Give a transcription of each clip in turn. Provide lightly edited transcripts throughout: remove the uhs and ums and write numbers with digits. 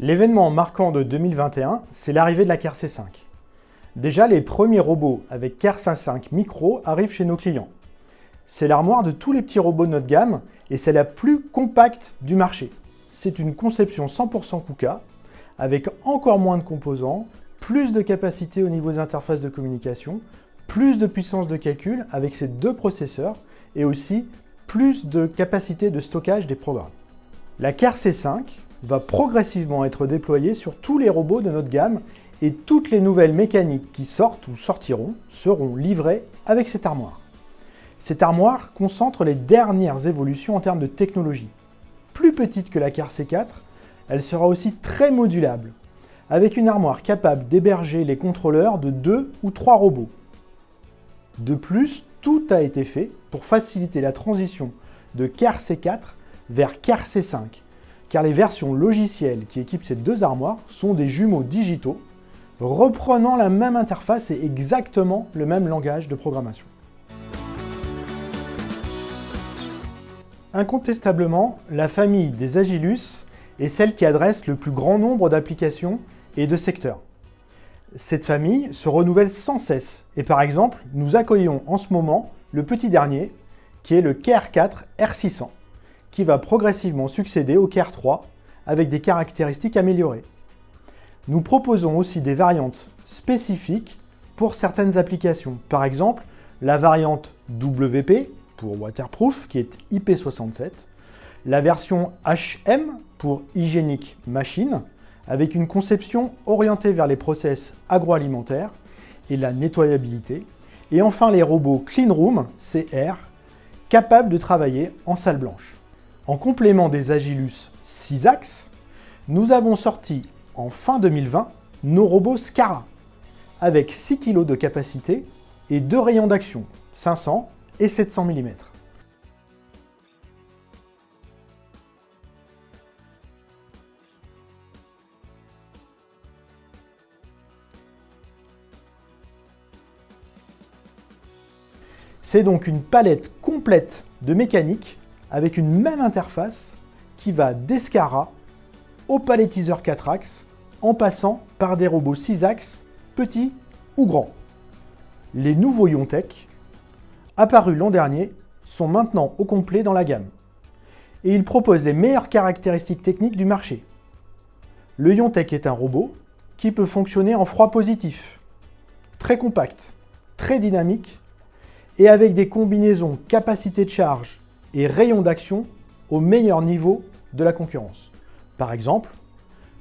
L'événement marquant de 2021, c'est l'arrivée de la CARE C5. Déjà, les premiers robots avec CARE C5 Micro arrivent chez nos clients. C'est l'armoire de tous les petits robots de notre gamme et c'est la plus compacte du marché. C'est une conception 100% KUKA, avec encore moins de composants, plus de capacité au niveau des interfaces de communication, plus de puissance de calcul avec ces deux processeurs et aussi plus de capacité de stockage des programmes. La CARE C5 va progressivement être déployée sur tous les robots de notre gamme et toutes les nouvelles mécaniques qui sortent ou sortiront seront livrées avec cette armoire. Cette armoire concentre les dernières évolutions en termes de technologie. Plus petite que la CARE C4, elle sera aussi très modulable, avec une armoire capable d'héberger les contrôleurs de 2 ou 3 robots. De plus, tout a été fait pour faciliter la transition de CARE C4 vers CARE C5, car les versions logicielles qui équipent ces deux armoires sont des jumeaux digitaux, reprenant la même interface et exactement le même langage de programmation. Incontestablement, la famille des Agilus est celle qui adresse le plus grand nombre d'applications et de secteurs. Cette famille se renouvelle sans cesse et par exemple, nous accueillons en ce moment le petit dernier, qui est le CARE 4 R600. Qui va progressivement succéder au CARE 3 avec des caractéristiques améliorées. Nous proposons aussi des variantes spécifiques pour certaines applications. Par exemple, la variante WP pour Waterproof qui est IP67, la version HM pour Hygienic Machine avec une conception orientée vers les process agroalimentaires et la nettoyabilité. Et enfin les robots Clean Room CR capables de travailler en salle blanche. En complément des Agilus 6 axes, nous avons sorti en fin 2020 nos robots SCARA avec 6 kg de capacité et 2 rayons d'action, 500 et 700 mm. C'est donc une palette complète de mécanique avec une même interface qui va des SCARA au palettiseur 4 axes en passant par des robots 6 axes, petits ou grands. Les nouveaux Yontech, apparus l'an dernier, sont maintenant au complet dans la gamme. Et ils proposent les meilleures caractéristiques techniques du marché. Le Yontech est un robot qui peut fonctionner en froid positif, très compact, très dynamique et avec des combinaisons capacité de charge et rayons d'action au meilleur niveau de la concurrence. Par exemple,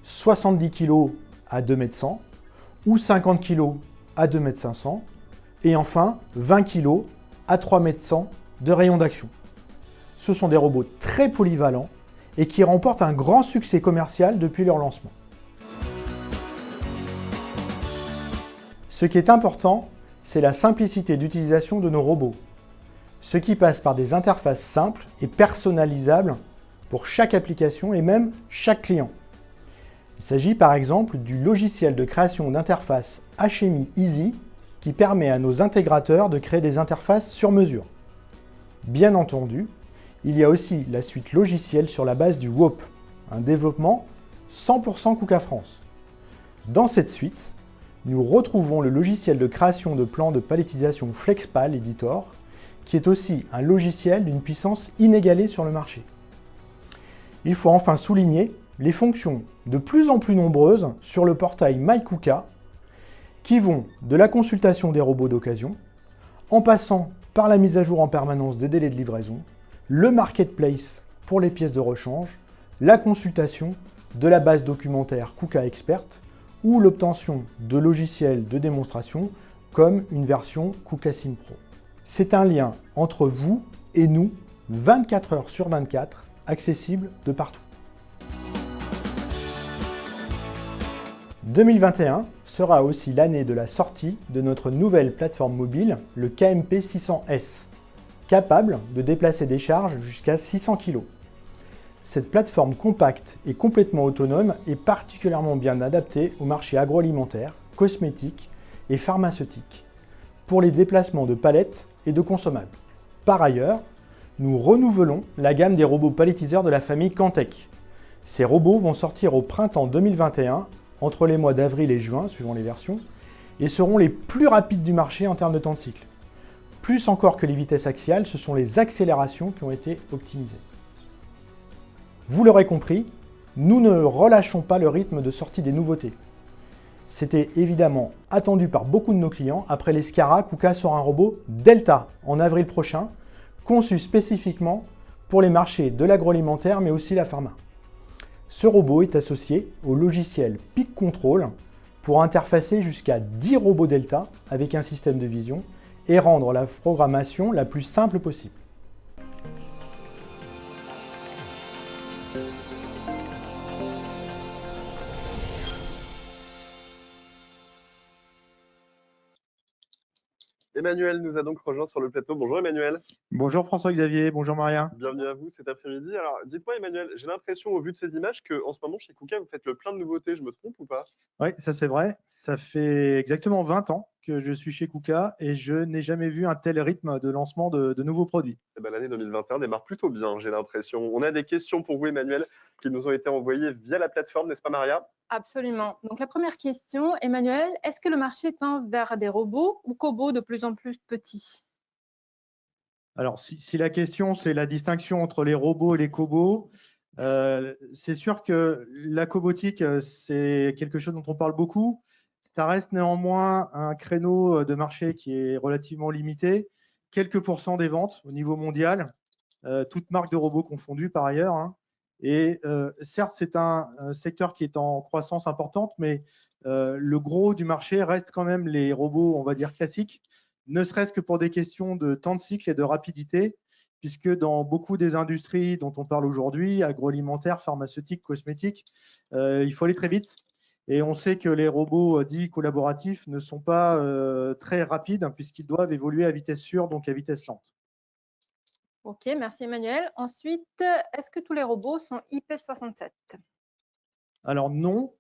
70 kg à 2,1 m ou 50 kg à 2,5 m et enfin 20 kg à 3,1 m de rayon d'action. Ce sont des robots très polyvalents et qui remportent un grand succès commercial depuis leur lancement. Ce qui est important, c'est la simplicité d'utilisation de nos robots, ce qui passe par des interfaces simples et personnalisables pour chaque application et même chaque client. Il s'agit par exemple du logiciel de création d'interfaces HMI Easy qui permet à nos intégrateurs de créer des interfaces sur mesure. Bien entendu, il y a aussi la suite logicielle sur la base du WOP, un développement 100% KUKA France. Dans cette suite, nous retrouvons le logiciel de création de plans de palettisation FlexPal Editor, qui est aussi un logiciel d'une puissance inégalée sur le marché. Il faut enfin souligner les fonctions de plus en plus nombreuses sur le portail MyKUKA, qui vont de la consultation des robots d'occasion, en passant par la mise à jour en permanence des délais de livraison, le marketplace pour les pièces de rechange, la consultation de la base documentaire KUKA Expert ou l'obtention de logiciels de démonstration comme une version KUKA Sim Pro. C'est un lien entre vous et nous, 24 heures sur 24, accessible de partout. 2021 sera aussi l'année de la sortie de notre nouvelle plateforme mobile, le KMP 600S, capable de déplacer des charges jusqu'à 600 kg. Cette plateforme compacte et complètement autonome est particulièrement bien adaptée au marché agroalimentaire, cosmétique et pharmaceutique, pour les déplacements de palettes et de consommables. Par ailleurs, nous renouvelons la gamme des robots palettiseurs de la famille Cantech. Ces robots vont sortir au printemps 2021, entre les mois d'avril et juin, suivant les versions, et seront les plus rapides du marché en termes de temps de cycle. Plus encore que les vitesses axiales, ce sont les accélérations qui ont été optimisées. Vous l'aurez compris, nous ne relâchons pas le rythme de sortie des nouveautés. C'était évidemment attendu par beaucoup de nos clients après les Scara. KUKA sort un robot Delta en avril prochain, conçu spécifiquement pour les marchés de l'agroalimentaire mais aussi la pharma. Ce robot est associé au logiciel Peak Control pour interfacer jusqu'à 10 robots Delta avec un système de vision et rendre la programmation la plus simple possible. Emmanuel nous a donc rejoint sur le plateau. Bonjour Emmanuel. Bonjour François-Xavier, bonjour Maria. Bienvenue à vous cet après-midi. Alors dites-moi Emmanuel, j'ai l'impression au vu de ces images qu'en ce moment chez KUKA, vous faites le plein de nouveautés, je me trompe ou pas? Oui, ça c'est vrai. Ça fait exactement 20 ans que je suis chez KUKA et je n'ai jamais vu un tel rythme de lancement de nouveaux produits. Eh ben, l'année 2021 démarre plutôt bien, j'ai l'impression. On a des questions pour vous Emmanuel qui nous ont été envoyées via la plateforme, n'est-ce pas Maria? Absolument. Donc la première question, Emmanuel, est-ce que le marché tend vers des robots ou cobots de plus en plus petits? Alors, si la question c'est la distinction entre les robots et les cobots, c'est sûr que la cobotique, c'est quelque chose dont on parle beaucoup. Ça reste néanmoins un créneau de marché qui est relativement limité. Quelques pourcents des ventes au niveau mondial, toutes marques de robots confondues par ailleurs, hein. Et certes, c'est un secteur qui est en croissance importante, mais le gros du marché reste quand même les robots, on va dire, classiques, ne serait-ce que pour des questions de temps de cycle et de rapidité, puisque dans beaucoup des industries dont on parle aujourd'hui, agroalimentaire, pharmaceutique, cosmétique, il faut aller très vite. Et on sait que les robots dits collaboratifs ne sont pas très rapides, puisqu'ils doivent évoluer à vitesse sûre, donc à vitesse lente. Ok, merci Emmanuel. Ensuite, est-ce que tous les robots sont IP67? Alors non,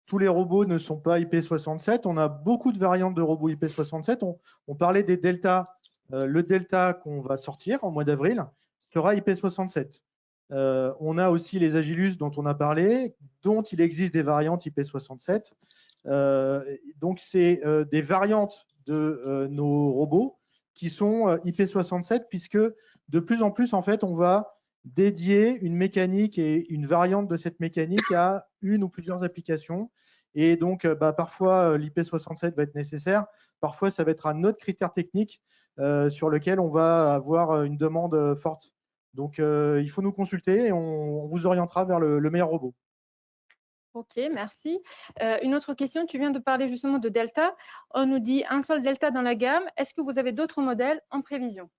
tous les robots ne sont pas IP67. On a beaucoup de variantes de robots IP67. On parlait des Delta. Le Delta qu'on va sortir en mois d'avril sera IP67. On a aussi les Agilus dont on a parlé, dont il existe des variantes IP67. Donc, c'est des variantes de nos robots qui sont IP67, puisque de plus en plus, en fait, on va dédier une mécanique et une variante de cette mécanique à une ou plusieurs applications. Et donc, parfois, l'IP67 va être nécessaire. Parfois, ça va être un autre critère technique sur lequel on va avoir une demande forte. Donc, il faut nous consulter et on vous orientera vers le meilleur robot. Ok, merci. Une autre question, tu viens de parler justement de Delta. On nous dit un seul Delta dans la gamme. Est-ce que vous avez d'autres modèles en prévision?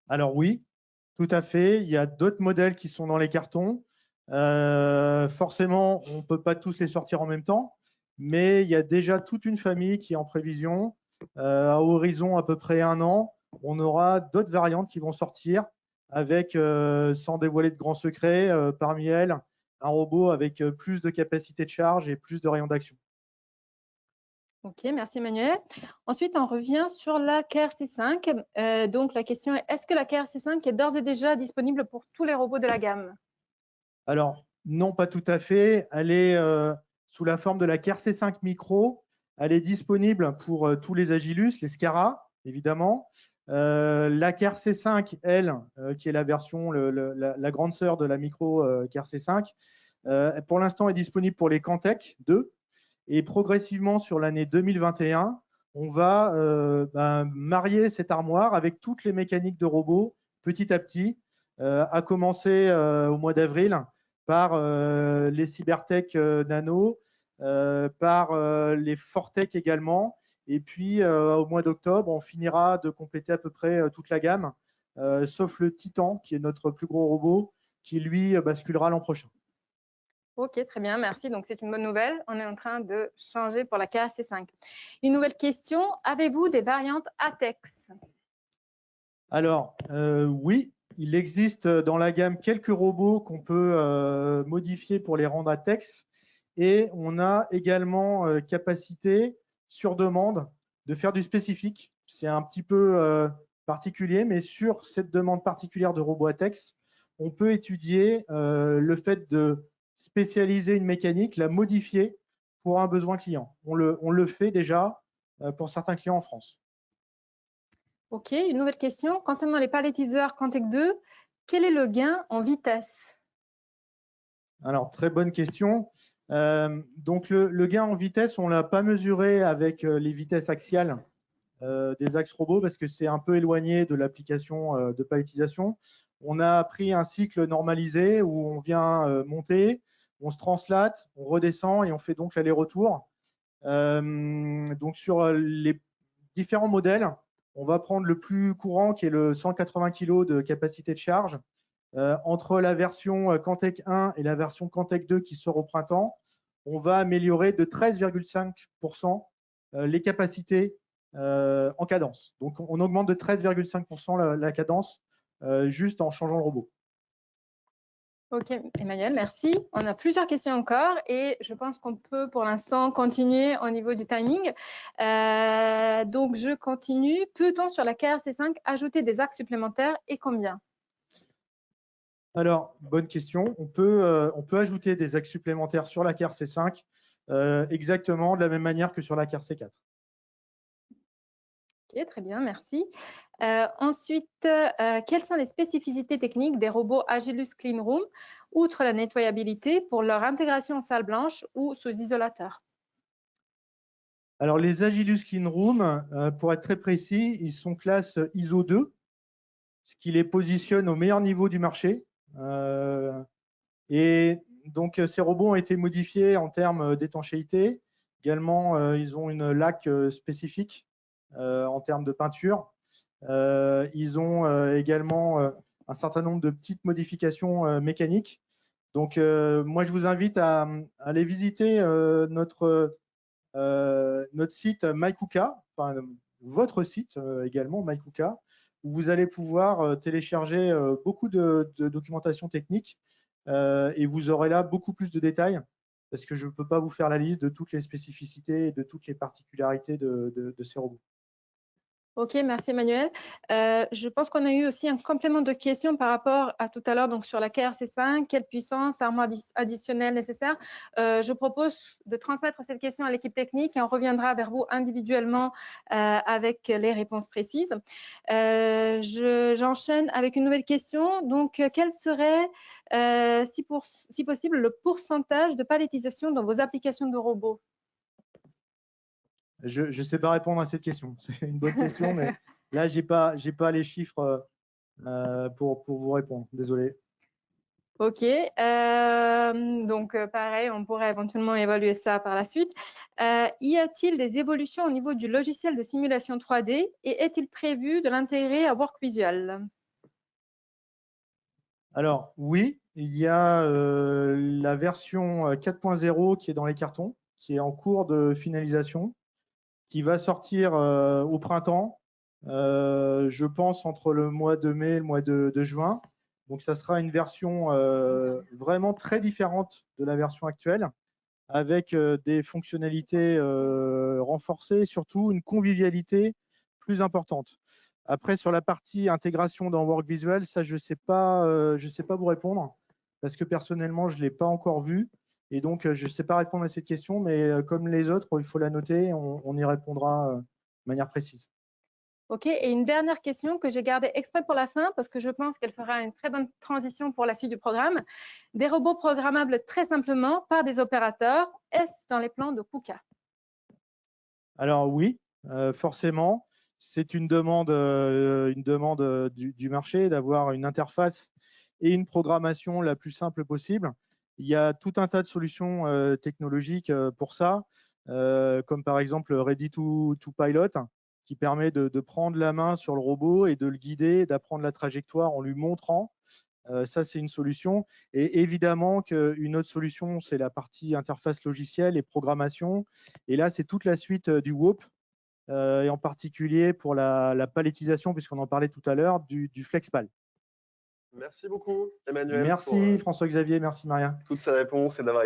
Alors oui, tout à fait. Il y a d'autres modèles qui sont dans les cartons. Forcément, on ne peut pas tous les sortir en même temps, mais il y a déjà toute une famille qui est en prévision. À horizon à peu près 1 an, on aura d'autres variantes qui vont sortir avec, sans dévoiler de grands secrets, parmi elles, un robot avec plus de capacité de charge et plus de rayon d'action. Ok, merci Emmanuel. Ensuite, on revient sur la KRC5. Donc, la question est, est-ce que la KRC5 est d'ores et déjà disponible pour tous les robots de la gamme? Alors, non, pas tout à fait. Elle est sous la forme de la KRC5 Micro. Elle est disponible pour tous les Agilus, les Scara, évidemment. La KRC5, elle, qui est la version, la grande sœur de la Micro KRC5, pour l'instant est disponible pour les Cantech 2. Et progressivement, sur l'année 2021, on va marier cette armoire avec toutes les mécaniques de robots petit à petit, à commencer au mois d'avril par les Cybertech Nano, par les Fortech également. Et puis, au mois d'octobre, on finira de compléter à peu près toute la gamme, sauf le Titan, qui est notre plus gros robot, qui, lui, basculera l'an prochain. Ok, très bien, merci. Donc, c'est une bonne nouvelle. On est en train de changer pour la KRC5. Une nouvelle question, avez-vous des variantes ATEX? Alors, oui, il existe dans la gamme quelques robots qu'on peut modifier pour les rendre à texte. Et on a également capacité, sur demande, de faire du spécifique. C'est un petit peu particulier, mais sur cette demande particulière de robot à texte, on peut étudier le fait de spécialiser une mécanique, la modifier pour un besoin client. On le fait déjà pour certains clients en France. OK, une nouvelle question. Concernant les palettiseurs Contec 2, quel est le gain en vitesse? Alors, très bonne question. Donc, le gain en vitesse, on ne l'a pas mesuré avec les vitesses axiales des axes robots parce que c'est un peu éloigné de l'application de palettisation. On a pris un cycle normalisé où on vient monter, on se translate, on redescend et on fait donc l'aller-retour. Donc, sur les différents modèles, on va prendre le plus courant qui est le 180 kg de capacité de charge. Entre la version Contec 1 et la version Contec 2 qui sort au printemps, on va améliorer de 13,5% les capacités en cadence. Donc, on augmente de 13,5% la cadence juste en changeant le robot. OK, Emmanuel, merci. On a plusieurs questions encore et je pense qu'on peut pour l'instant continuer au niveau du timing. Donc, je continue. Peut-on sur la KRC5 ajouter des axes supplémentaires et combien? Alors, bonne question. On peut ajouter des axes supplémentaires sur la KRC5 exactement de la même manière que sur la KRC4. OK, très bien, merci. Ensuite, quelles sont les spécificités techniques des robots Agilus Clean Room, outre la nettoyabilité, pour leur intégration en salle blanche ou sous isolateur? Alors, les Agilus Clean Room, pour être très précis, ils sont classe ISO 2, ce qui les positionne au meilleur niveau du marché. Et donc, ces robots ont été modifiés en termes d'étanchéité. Également, ils ont une laque spécifique en termes de peinture. Ils ont également un certain nombre de petites modifications mécaniques. Donc, moi, je vous invite à aller visiter notre site MyKuka, enfin, votre site également, MyKuka, où vous allez pouvoir télécharger beaucoup de documentation technique et vous aurez là beaucoup plus de détails parce que je ne peux pas vous faire la liste de toutes les spécificités et de toutes les particularités de ces robots. OK, merci Emmanuel. Je pense qu'on a eu aussi un complément de question par rapport à tout à l'heure, donc sur la KRC5, quelle puissance, armoire additionnelle nécessaire. Je propose de transmettre cette question à l'équipe technique et on reviendra vers vous individuellement avec les réponses précises. J'enchaîne avec une nouvelle question. Donc, quel serait, si possible, le pourcentage de palettisation dans vos applications de robots? Je ne sais pas répondre à cette question. C'est une bonne question, mais là, je n'ai pas les chiffres pour vous répondre. Désolé. OK. Donc, pareil, on pourrait éventuellement évaluer ça par la suite. Y a-t-il des évolutions au niveau du logiciel de simulation 3D et est-il prévu de l'intégrer à WorkVisual? Alors, oui, il y a la version 4.0 qui est dans les cartons, qui est en cours de finalisation, qui va sortir au printemps, je pense entre le mois de mai et le mois de juin. Donc, ça sera une version vraiment très différente de la version actuelle, avec des fonctionnalités renforcées et surtout une convivialité plus importante. Après, sur la partie intégration dans WorkVisual, ça, je sais pas vous répondre parce que personnellement, je ne l'ai pas encore vu. Et donc, je ne sais pas répondre à cette question, mais comme les autres, il faut la noter, on y répondra de manière précise. OK. Et une dernière question que j'ai gardée exprès pour la fin parce que je pense qu'elle fera une très bonne transition pour la suite du programme. Des robots programmables très simplement par des opérateurs, est-ce dans les plans de KUKA? Alors oui, forcément, c'est une demande du marché d'avoir une interface et une programmation la plus simple possible. Il y a tout un tas de solutions technologiques pour ça, comme par exemple Ready to Pilot, qui permet de prendre la main sur le robot et de le guider, d'apprendre la trajectoire en lui montrant. Ça, c'est une solution. Et évidemment qu'une autre solution, c'est la partie interface logicielle et programmation. Et là, c'est toute la suite du WOP, et en particulier pour la palettisation, puisqu'on en parlait tout à l'heure, du FlexPal. Merci beaucoup, Emmanuel, Merci pour François-Xavier, merci Maria. toutes ces réponses et d'avoir